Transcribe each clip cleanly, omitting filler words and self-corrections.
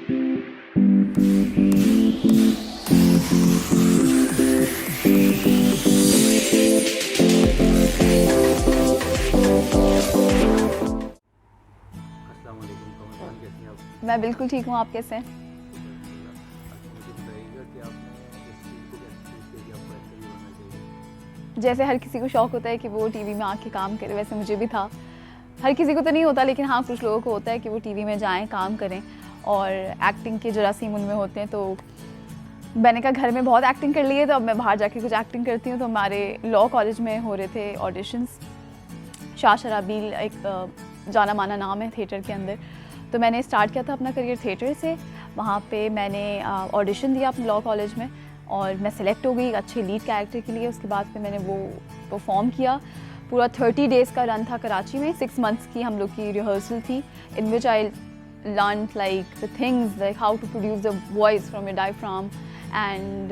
अस्सलाम वालेकुम, कमल कैसी हैं आप? मैं बिल्कुल ठीक हूँ, आप कैसे हैं? मुझे बताइएगा कि आपने इस चीज़ को कैसे चूज़ किया कि आपको एक्टर ही बनना चाहिए? जैसे हर किसी को शौक होता है कि वो टीवी में आके काम करे, वैसे मुझे भी था। हर किसी को तो नहीं होता, लेकिन हाँ, कुछ लोगों को होता है कि वो टीवी में जाएँ, काम करें और एक्टिंग के जरासीम उनमें होते हैं। तो मैंने कहा घर में बहुत एक्टिंग कर ली है, तो अब मैं बाहर जाके कुछ एक्टिंग करती हूँ। तो हमारे लॉ कॉलेज में हो रहे थे ऑडिशंस। शाह शराबील एक जाना माना नाम है थिएटर के अंदर। तो मैंने स्टार्ट किया था अपना करियर थिएटर से। वहाँ पे मैंने ऑडिशन दिया अपने लॉ कॉलेज में और मैं सेलेक्ट हो गई एक अच्छे लीड कैरेक्टर के लिए। उसके बाद फिर मैंने वो परफॉर्म किया। पूरा 30 डेज़ का रन था कराची में। 6 मंथ्स की हम लोग की रिहर्सल थी, in which I learn like the things like how to produce the voice from your diaphragm and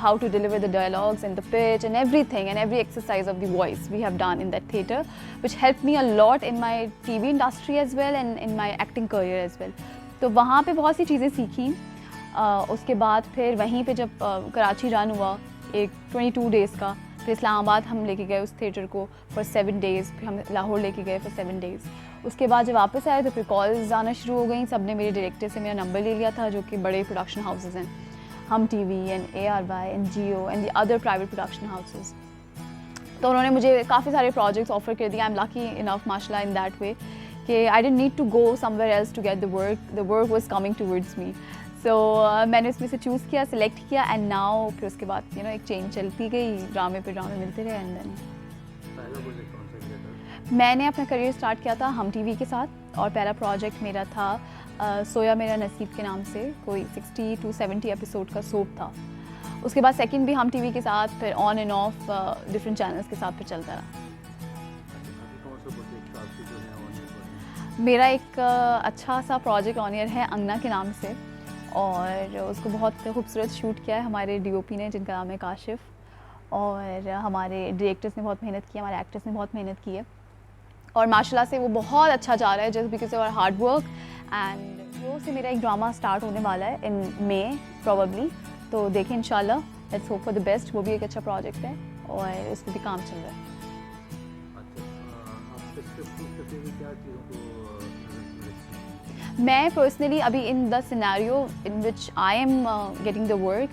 how to deliver the dialogues and the pitch and everything and every exercise of the voice we have done in that theatre, which helped me a lot in my TV industry as well and in my acting career as well. तो वहाँ पे बहुत सी चीज़ें सीखी। उसके बाद फिर वहीं पे जब कराची रन हुआ एक 22 डेज़ का, फिर इस्लामाबाद हम लेके गए उस थिएटर को फॉर 7 डेज़, फिर हम लाहौर लेके गए फॉर 7 डेज़। उसके बाद जब वापस आए तो फिर कॉल्स आना शुरू हो गई। सब ने मेरे डायरेक्टर से मेरा नंबर ले लिया था, जो कि बड़े प्रोडक्शन हाउसेज़ हैं, हम TV and ARY and Jio and the other private production houses. तो उन्होंने मुझे काफ़ी सारे प्रोजेक्ट्स ऑफर कर दिए। आई एम लकी इनफ माशाल्लाह इन दैट वे कि I didn't need to go somewhere else to get the work was coming towards me. So मैंने उसमें से चूज़ किया, सिलेक्ट किया एंड नाउ फिर उसके बाद एक चेंज चलती गई, ड्रामे पे ड्रामे मिलते रहे एंड देन पहला प्रोजेक्ट कौन सा किया था? मैंने अपना करियर स्टार्ट किया था हम टीवी के साथ और पहला प्रोजेक्ट मेरा था सोया मेरा नसीब के नाम से, कोई 60 to 70 एपिसोड का सोप था। उसके बाद सेकंड भी हम टीवी के साथ, फिर on end of different channels के साथ फिर चलता रहा। अभी कौन सा प्रोजेक्ट आपके जो है ऑन एयर? मेरा एक अच्छा सा प्रोजेक्ट ऑन एयर है अंगना के नाम से और उसको बहुत खूबसूरत शूट किया है हमारे DOP ने, जिनका नाम है काशिफ, और हमारे डायरेक्टर्स ने बहुत मेहनत की, हमारे एक्टर्स ने बहुत मेहनत की है और माशाल्लाह से वो बहुत अच्छा जा रहा है just because of our hard work. And वो से मेरा एक ड्रामा स्टार्ट होने वाला है इन मई प्रोबेबली, तो देखें इंशाल्लाह, let's hope for the best. वो भी एक अच्छा प्रोजेक्ट है और उस पर भी काम चल रहा है। आप स्क्रिप्ट करते हुए क्या चीज़ों को नज़र रखते हैं? मैं पर्सनली अभी in the scenario in which I am getting the work,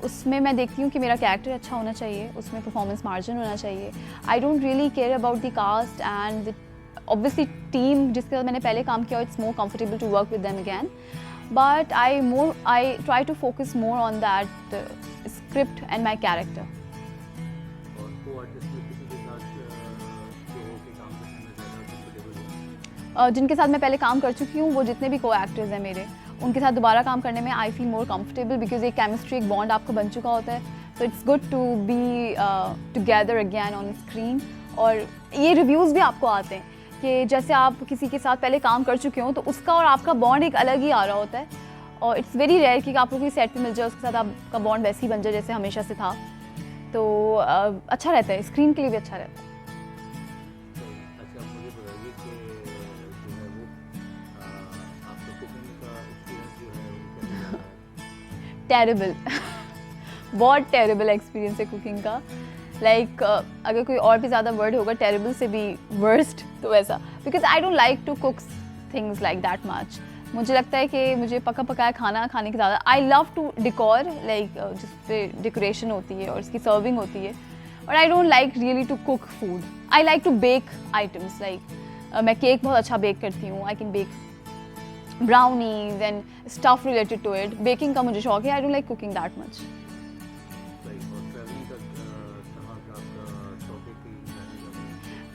उसमें मैं देखती हूँ कि मेरा कैरेक्टर अच्छा होना चाहिए, उसमें परफॉर्मेंस मार्जिन होना चाहिए। I don't really care about the cast and obviously team जिसके साथ मैंने पहले काम किया, it's more comfortable to work with them again, but I try to focus more on that script and my character. और को आर्टिस्ट में किसी के साथ जो हो के काम करने में ज़्यादा कंफर्टेबल हो? जिनके साथ मैं पहले काम कर चुकी हूँ, वो जितने भी को एक्टर्स हैं मेरे, उनके साथ दोबारा काम करने में I feel more comfortable because एक केमिस्ट्री, एक बॉन्ड आपका बन चुका होता है। तो it's good to be together again on screen. और ये रिव्यूज़ भी आपको आते हैं कि जैसे आप किसी के साथ पहले काम कर चुके हो तो उसका और आपका बॉन्ड एक अलग ही आ रहा होता है और इट्स वेरी रेयर कि आपको कोई सेट पे मिल जाए उसके साथ आपका बॉन्ड वैसे ही बन जाए जैसे हमेशा से था। तो अच्छा रहता है, स्क्रीन के लिए भी अच्छा रहता है। अच्छा, मुझे बताइए कि जो है वो आपका कुकिंग का एक्सपीरियंस जो है वो कैसा रहा है? टेरेबल बहुत टेरेबल एक्सपीरियंस है कुकिंग का। लाइक अगर कोई और भी ज़्यादा वर्ड होगा टेरेबल से भी वर्स्ट, तो वैसा, because I don't like to cook things like that much. मुझे लगता है कि मुझे पका पकाया खाना खाने के ज़्यादा, I love to decor like जिस पे डेकोरेशन होती है और इसकी सर्विंग होती है, और I don't like really to cook food. I like to bake items, like मैं केक बहुत अच्छा बेक करती हूँ, I can bake brownies and stuff related to it. Baking का मुझे शौक है, I don't like cooking that much.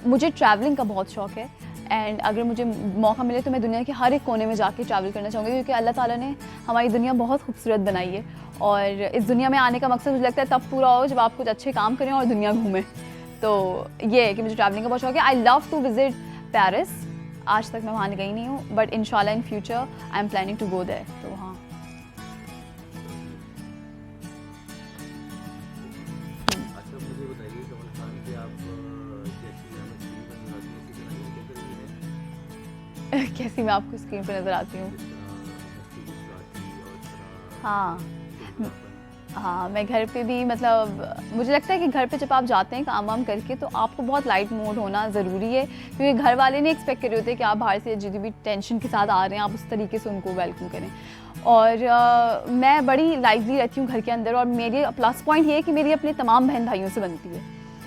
मुझे ट्रैवलिंग का बहुत शौक़ है एंड अगर मुझे मौका मिले तो मैं दुनिया के हर एक कोने में जाके ट्रैवल करना चाहूँगी, क्योंकि अल्लाह ताला ने हमारी दुनिया बहुत खूबसूरत बनाई है और इस दुनिया में आने का मकसद मुझे लगता है तब पूरा हो जब आप कुछ अच्छे काम करें और दुनिया घूमें। तो ये है कि मुझे ट्रैवलिंग का बहुत शौक़ है। I love to visit Paris, आज तक मैं वहाँ गई नहीं हूँ, बट इंशाल्लाह in future I am planning to go there. तो वहाँ कैसी मैं आपको स्क्रीन पर नज़र आती हूँ? हाँ चिड़चिड़ापन? हाँ, मैं घर पे भी मतलब मुझे लगता है कि घर पे जब आप जाते हैं काम वाम करके तो आपको बहुत लाइट मोड होना ज़रूरी है, क्योंकि घर वाले नहीं एक्सपेक्ट कर रहे होते कि आप बाहर से जितनी भी टेंशन के साथ आ रहे हैं आप उस तरीके से उनको वेलकम करें। और मैं बड़ी लाइवली रहती हूँ घर के अंदर, और मेरे प्लस पॉइंट ये है कि मेरी अपने तमाम बहन भाइयों से बनती है।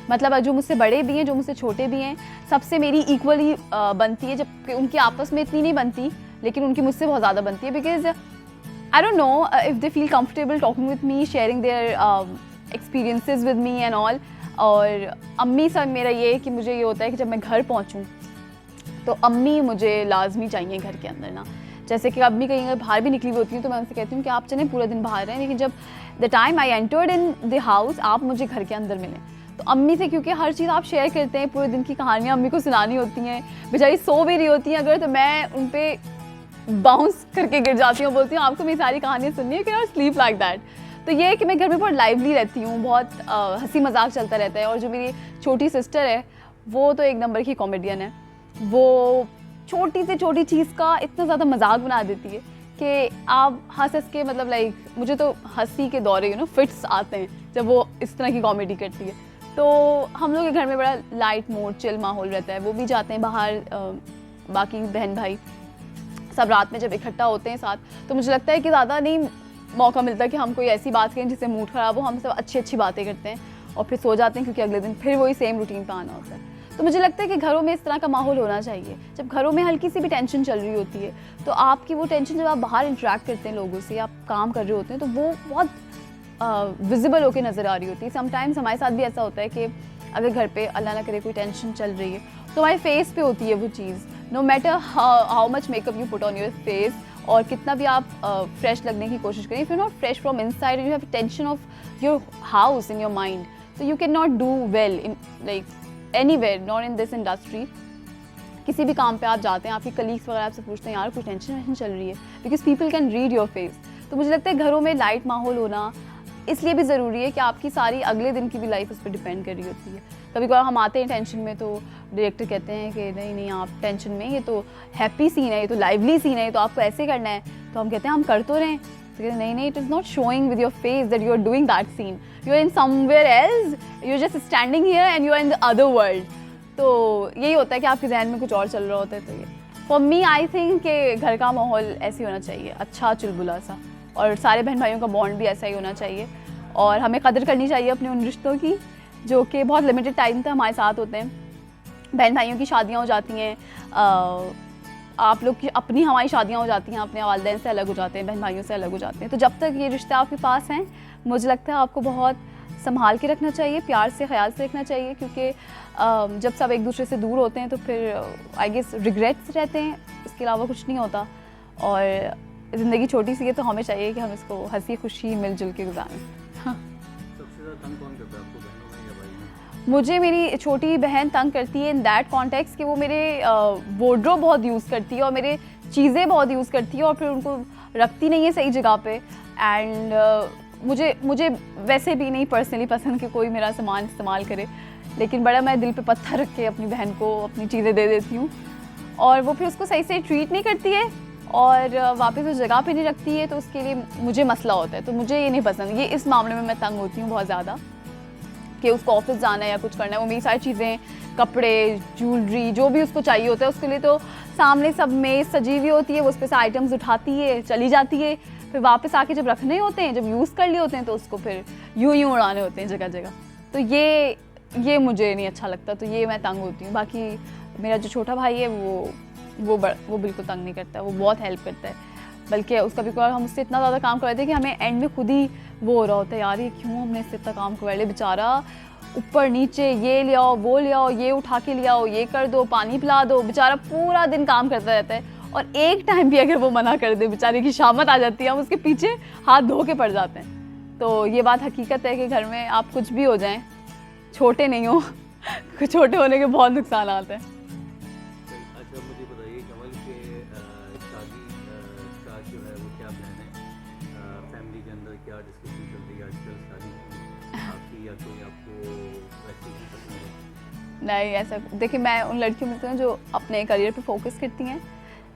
मतलब जो मुझसे बड़े भी हैं, जो मुझसे छोटे भी हैं, सबसे मेरी इक्वली बनती है, जबकि उनकी आपस में इतनी नहीं बनती, लेकिन उनकी मुझसे बहुत ज़्यादा बनती है। Because I don't know if they feel comfortable talking with me, sharing their experiences with me and all. और अम्मी सब मेरा ये है कि मुझे ये होता है कि जब मैं घर पहुंचूं तो अम्मी मुझे लाजमी चाहिए घर के अंदर ना। जैसे कि अम्मी कहीं अगर बाहर भी निकली हुई होती हूँ तो मैं उनसे कहती हूँ कि आप चलें पूरा दिन बाहर रहें, लेकिन जब the time I entered in the house आप मुझे घर के अंदर मिलें। तो अम्मी से क्योंकि हर चीज़ आप शेयर करते हैं, पूरे दिन की कहानियाँ अम्मी को सुनानी होती हैं, बेचारी सो भी रही होती हैं अगर, तो मैं उन पर बाउंस करके गिर जाती हूँ, बोलती हूँ आपको मेरी सारी कहानियाँ सुननी है, can not sleep like that. तो ये है कि मैं घर में बहुत लाइवली रहती हूँ, बहुत हंसी मजाक चलता रहता है। और जो मेरी छोटी सिस्टर है वो तो एक नंबर की कॉमेडियन है। वो छोटी से छोटी चीज़ का इतना ज़्यादा मजाक बना देती है कि आप हंस हंस के मतलब लाइक मुझे तो हंसी के दौरे फिट्स आते हैं जब वो इस तरह की कॉमेडी करती है। तो हम लोग के घर में बड़ा लाइट मोड चिल माहौल रहता है। वो भी जाते हैं बाहर, बाकी बहन भाई सब रात में जब इकट्ठा होते हैं साथ, तो मुझे लगता है कि ज़्यादा नहीं मौका मिलता कि हम कोई ऐसी बात करें जिससे मूड ख़राब हो। हम सब अच्छी अच्छी बातें करते हैं और फिर सो जाते हैं, क्योंकि अगले दिन फिर वही सेम रूटीन पे आना होता है। तो मुझे लगता है कि घरों में इस तरह का माहौल होना चाहिए। जब घरों में हल्की सी भी टेंशन चल रही होती है तो आपकी वो टेंशन जब आप बाहर इंटरेक्ट करते हैं लोगों से, आप काम कर रहे होते हैं, तो वो बहुत विजिबल होकर नज़र आ रही होती है। समटाइम्स हमारे साथ भी ऐसा होता है कि अगर घर पे अल्लाह ना करे कोई टेंशन चल रही है तो हमारे फेस पे होती है वो चीज़, no matter how much makeup you put on your face, और कितना भी आप फ्रेश लगने की कोशिश करें, if you not fresh from inside, you have tension of your house in your mind, तो you can not do well in like anywhere, not in this industry. किसी भी काम पे आप जाते हैं, आपके कलीग्स वगैरह आपसे पूछते हैं यार कोई टेंशन चल रही है, because people can read your face. तो मुझे लगता है घरों में लाइट माहौल होना इसलिए भी ज़रूरी है कि आपकी सारी अगले दिन की भी लाइफ उस पर डिपेंड कर रही होती है। कभी कभार हम आते हैं टेंशन में तो डायरेक्टर कहते हैं कि नहीं नहीं आप टेंशन में, ये तो हैप्पी सीन है, ये तो लाइवली सीन है, ये तो आपको ऐसे करना है। तो हम कहते हैं हम कर तो रहें, तो कहते हैं नहीं नहीं, it is not showing with your face that you are doing that scene, you are in somewhere else, you are just standing here and you are in the other world. तो यही होता है कि आपके जहन में कुछ और चल रहा होता है। तो ये फॉर मी आई थिंक कि घर का माहौल ऐसे होना चाहिए, अच्छा चुलबुला सा, और सारे बहन भाइयों का बॉन्ड भी ऐसा ही होना चाहिए। और हमें कदर करनी चाहिए अपने उन रिश्तों की जो कि बहुत लिमिटेड टाइम तक हमारे साथ होते हैं। बहन भाइयों की शादियां हो जाती हैं, आप लोग की अपनी हमारी शादियां हो जाती हैं, अपने वालिदैन से अलग हो जाते हैं, बहन भाइयों से अलग हो जाते हैं। तो जब तक ये रिश्ते आपके पास हैं, मुझे लगता है आपको बहुत संभाल के रखना चाहिए, प्यार से ख्याल से रखना चाहिए, क्योंकि जब सब एक दूसरे से दूर होते हैं तो फिर आई गेस रिग्रेट्स रहते हैं, इसके अलावा कुछ नहीं होता। और ज़िंदगी छोटी सी है तो हमें चाहिए कि हम इसको हंसी खुशी मिलजुल के गुजारें। सबसे ज़्यादा तंग कौन करता है आपको, बहनों में या भाई में? मुझे मेरी छोटी बहन तंग करती है इन दैट कॉन्टेक्स्ट कि वो मेरे वार्डरोब बहुत यूज़ करती है और मेरे चीज़ें बहुत यूज़ करती है और फिर उनको रखती नहीं है सही जगह पे। एंड मुझे वैसे भी नहीं पर्सनली पसंद कि कोई मेरा सामान इस्तेमाल करे, लेकिन बड़ा मैं दिल पे पत्थर रख के अपनी बहन को अपनी चीज़ें दे देती हूँ और वो फिर उसको सही से ट्रीट नहीं करती है और वापस उस जगह पे नहीं रखती है, तो उसके लिए मुझे मसला होता है। तो मुझे ये नहीं पसंद, ये इस मामले में मैं तंग होती हूँ बहुत ज़्यादा कि उसको ऑफिस जाना है या कुछ करना है, वो मेरी सारी चीज़ें, कपड़े, ज्वेलरी, जो भी उसको चाहिए होता है उसके लिए तो सामने सब मेज़ सजी हुई होती है, वो उस पर से आइटम्स उठाती है, चली जाती है, फिर वापस आके जब रखने होते हैं, जब यूज़ कर लिए होते हैं तो उसको फिर यूँ उड़ाने होते हैं जगह जगह। तो ये मुझे नहीं अच्छा लगता, तो ये मैं तंग होती हूँ। बाकी मेरा जो छोटा भाई है वो बिल्कुल तंग नहीं करता है, वो बहुत हेल्प करता है, बल्कि उसका भी हम उससे इतना ज़्यादा काम करवाते हैं कि हमें एंड में खुद ही वो हो रहा होता है यार ये क्यों हमने इससे इतना काम करवा लिया, बेचारा ऊपर नीचे ये ले आओ, वो ले आओ, ये उठा के ले आओ, ये कर दो, पानी पिला दो, बेचारा पूरा दिन काम करता रहता है और एक टाइम भी अगर वो मना कर दे बेचारे की शामत आ जाती है, हम उसके पीछे हाथ धो के पड़ जाते हैं। तो ये बात हकीकत है कि घर में आप कुछ भी हो जाएं, छोटे नहीं हो छोटे होने के बहुत नुकसान आते हैं। अच्छा मुझे बताइए कमल के शादी का जो है वो क्या प्लान है, फैमिली के अंदर क्या डिस्कशन चल रही है आजकल शादी की आपकी, या कोई आपको वैसे ही पसंद है? नहीं, ऐसा देखिए मैं उन लड़कियों में से हूँ जो अपने करियर पे फोकस करती हैं,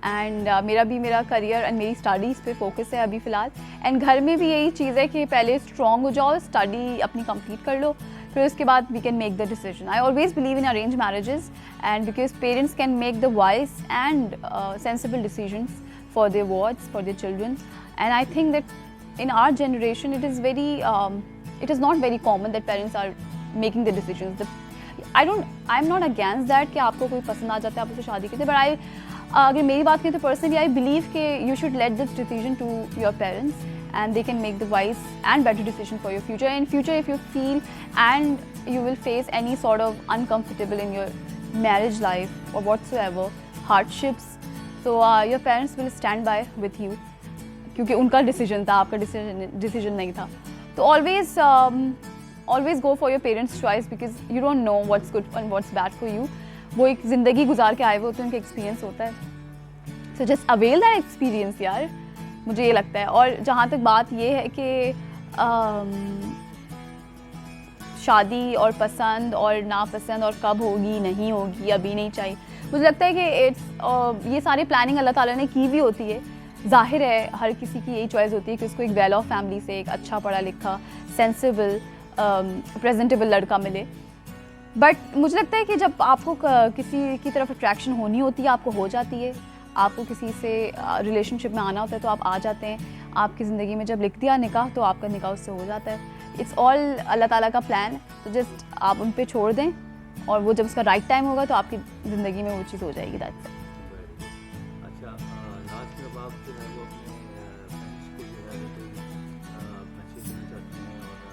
एंड मेरा करियर एंड मेरी स्टडीज़ पे फोकस है अभी फ़िलहाल। एंड घर में भी यही चीज़ है कि पहले स्ट्रॉन्ग हो जाओ, स्टडी अपनी कंप्लीट कर लो, फिर उसके बाद we can make the decision. I always believe in arrange marriages and because parents can make the wise and sensible decisions for their wards, for their children. And I think that in our generation it is not very common that parents are making the decisions. I'm not against that कि आपको कोई पसंद आ जाता है आप उससे शादी करते, but अगर मेरी बात करें तो personally I believe कि you should let this decision to your parents and they can make the wise and better decision for your future. In future if you feel and you will face any sort of uncomfortable in your marriage life or whatsoever hardships, so your parents will stand by with you क्योंकि उनका decision था, आपका decision नहीं था। तो always go for your parents' choice because you don't know what's good and what's bad for you. वो एक ज़िंदगी गुजार के आए हुए होते हैं, उनका एक्सपीरियंस होता है। So just avail that experience यार, मुझे ये लगता है। और जहाँ तक बात ये है कि शादी और पसंद और नापसंद और कब होगी नहीं होगी अभी नहीं चाहिए, मुझे लगता है कि ये सारी प्लानिंग अल्लाह ताला ने की भी होती है। जाहिर है हर किसी की यही चॉइस होती है कि उसको एक वेल ऑफ फैमिली से एक अच्छा पढ़ा लिखा सेंसिबल प्रेजेंटेबल लड़का मिले। बट मुझे लगता है कि जब आपको किसी की तरफ अट्रैक्शन होनी होती है आपको हो जाती है, आपको किसी से रिलेशनशिप में आना होता है तो आप आ जाते हैं। आपकी ज़िंदगी में जब लिख दिया निकाह तो आपका निकाह उससे हो जाता है। इट्स ऑल अल्लाह ताला का प्लान, तो जस्ट आप उन पे छोड़ दें और वो जब उसका राइट टाइम होगा तो आपकी ज़िंदगी में वो चीज़ हो जाएगी। That's it. अच्छा, लास्ट में आप जो है वो अपने फ्रेंड्स को जो है कोई मैसेज देना चाहते हैं, और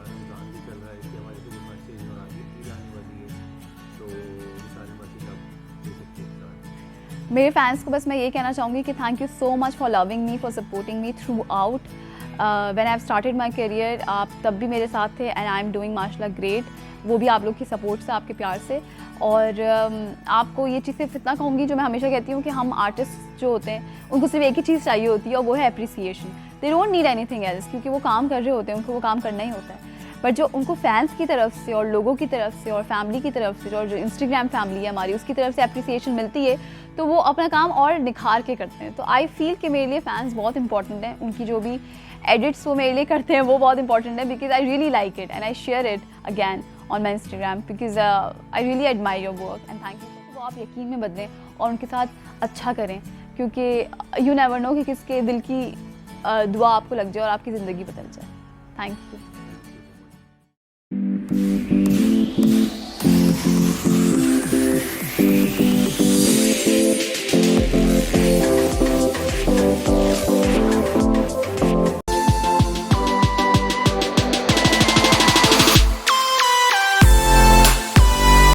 रमज़ान भी चल रहा है, इसके हमारे से मैसेज और आगे ईद आने वाली है, तो ये सारे मैसेज आप दे सकते हैं। मेरे फैंस को बस मैं ये कहना चाहूँगी कि thank you so much for loving me, for supporting me through out. When I have started my career आप तब भी मेरे साथ थे एंड आई एम डूइंग माशाल्लाह ग्रेट, वो भी आप लोग की सपोर्ट से, आपके प्यार से। और आपको ये चीज़ सिर्फ इतना कहूँगी जो मैं हमेशा कहती हूँ कि हम आर्टिस्ट जो होते हैं उनको सिर्फ एक ही चीज़ चाहिए होती है और वो है appreciation. They don't need anything else, क्योंकि वो काम कर रहे होते हैं, उनको वो काम करना ही होता है। बट जो उनको फैंस की तरफ से और लोगों की तरफ से और फैमिली की तरफ से और जो इंस्टाग्राम फैमिली है हमारी उसकी तरफ से अप्रिसिएशन मिलती है तो वो अपना काम और निखार के करते हैं। तो आई फील कि मेरे लिए फैंस बहुत इंपॉर्टेंट हैं, उनकी जो भी एडिट्स वो मेरे लिए करते हैं वो बहुत इंपॉर्टेंट है, because I really like it and I share it again on my Instagram because I really admire your work and thank you. वो आप यकीन में बदलें और उनके साथ अच्छा करें, क्योंकि यू नेवर नो कि किसके दिल की दुआ आपको लग जाए और आपकी ज़िंदगी बदल जाए। Thank you.